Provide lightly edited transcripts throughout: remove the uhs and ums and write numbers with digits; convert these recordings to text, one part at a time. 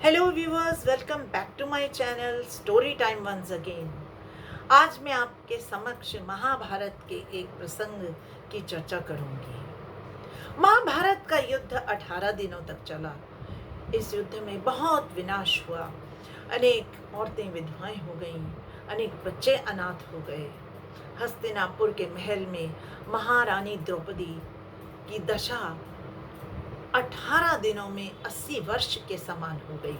Hello viewers, welcome back to my channel story time once again. आज मैं आपके समक्ष महाभारत के एक प्रसंग की चर्चा करूंगी। महाभारत का युद्ध 18 दिनों तक चला। इस युद्ध में बहुत विनाश हुआ। अनेक औरतें विधवाएं हो गईं, अनेक बच्चे अनाथ हो गए। हस्तिनापुर के महल में महारानी द्रौपदी की दशा 18 दिनों में 80 वर्ष के समान हो गई।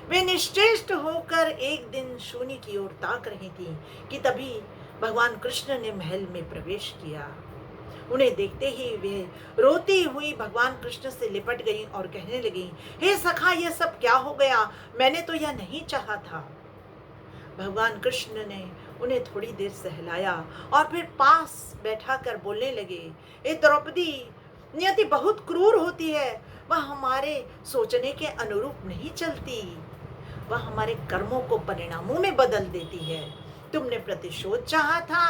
वे निश्चेष्ट होकर एक दिन शून्य की ओर ताक रही थी कि तभी भगवान कृष्ण ने महल में प्रवेश किया। उन्हें देखते ही वे रोती हुई भगवान कृष्ण से लिपट गईं और कहने लगीं, हे सखा, यह सब क्या हो गया? मैंने तो यह नहीं चाहा था। भगवान कृष्ण ने उन्हें थोड़ी देर सहलाया और फिर पास बैठा कर बोलने लगे, हे द्रौपदी, नियति बहुत क्रूर होती है। वह हमारे सोचने के अनुरूप नहीं चलती। वह हमारे कर्मों को परिणामों में बदल देती है। तुमने प्रतिशोध चाहा था।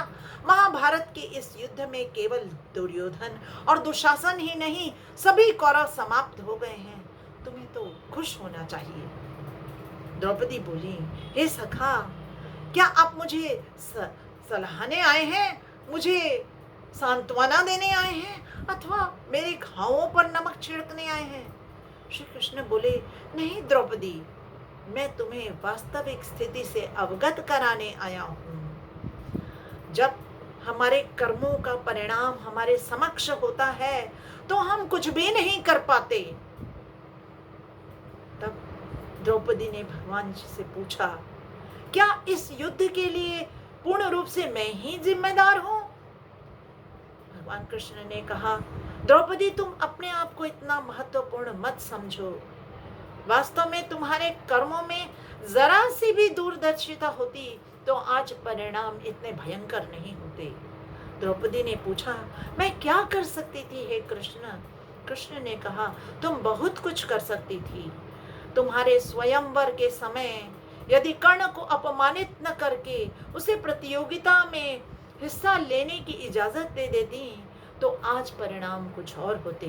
महाभारत के इस युद्ध में केवल दुर्योधन और दुशासन ही नहीं, सभी कौरव समाप्त हो गए हैं। तुम्हें तो खुश होना चाहिए। द्रौपदी बोली, हे सखा, क्या आप मुझे सलाहने आए हैं, मुझे सांत्वना देने आए हैं, अथवा मेरे घावों पर नमक छिड़कने आए हैं? श्री कृष्ण बोले, नहीं द्रौपदी, मैं तुम्हें वास्तविक स्थिति से अवगत कराने आया हूँ। जब हमारे कर्मों का परिणाम हमारे समक्ष होता है तो हम कुछ भी नहीं कर पाते। तब द्रौपदी ने भगवान जी से पूछा, क्या इस युद्ध के लिए पूर्ण रूप से मैं ही जिम्मेदार हूं? भगवान कृष्ण ने कहा, द्रौपदी, तुम अपने आप को इतना महत्वपूर्ण मत समझो। वास्तव में तुम्हारे कर्मों में जरा सी भी दूरदर्शिता होती तो आज परिणाम इतने भयंकर नहीं होते। द्रौपदी ने पूछा, मैं क्या कर सकती थी हे कृष्ण? कृष्ण ने कहा, तुम बहुत कुछ कर सकती थी। तुम्हारे स्वयंवर के समय यदि कर्ण को अपमानित न करके उसे प्रतियोगिता में हिस्सा लेने की इजाजत दे देती तो आज परिणाम कुछ और होते।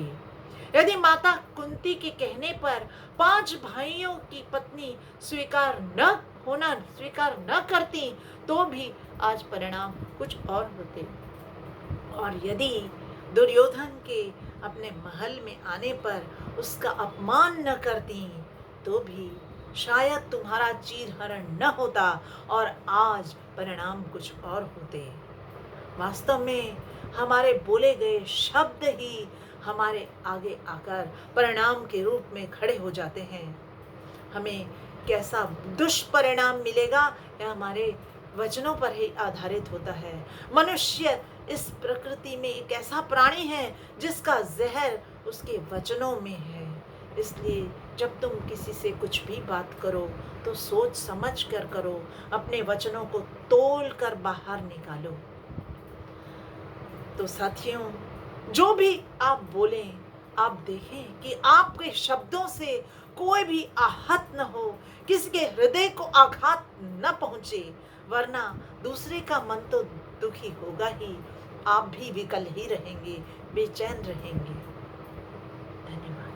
यदि माता कुंती के कहने पर 5 भाइयों की पत्नी स्वीकार न करती तो भी आज परिणाम कुछ और होते। और यदि दुर्योधन के अपने महल में आने पर उसका अपमान न करती तो भी शायद तुम्हारा चीरहरण न होता और आज परिणाम कुछ और होते। वास्तव में हमारे बोले गए शब्द ही हमारे आगे आकर परिणाम के रूप में खड़े हो जाते हैं। हमें कैसा दुष्परिणाम मिलेगा यह हमारे वचनों पर ही आधारित होता है। मनुष्य इस प्रकृति में एक ऐसा प्राणी है जिसका जहर उसके वचनों में है। इसलिए जब तुम किसी से कुछ भी बात करो तो सोच समझ कर करो, अपने वचनों को तोल कर बाहर निकालो। तो साथियों, जो भी आप बोलें, आप देखें कि आपके शब्दों से कोई भी आहत न हो, किसी के हृदय को आघात न पहुंचे, वरना दूसरे का मन तो दुखी होगा ही, आप भी विकल ही रहेंगे, बेचैन रहेंगे। धन्यवाद।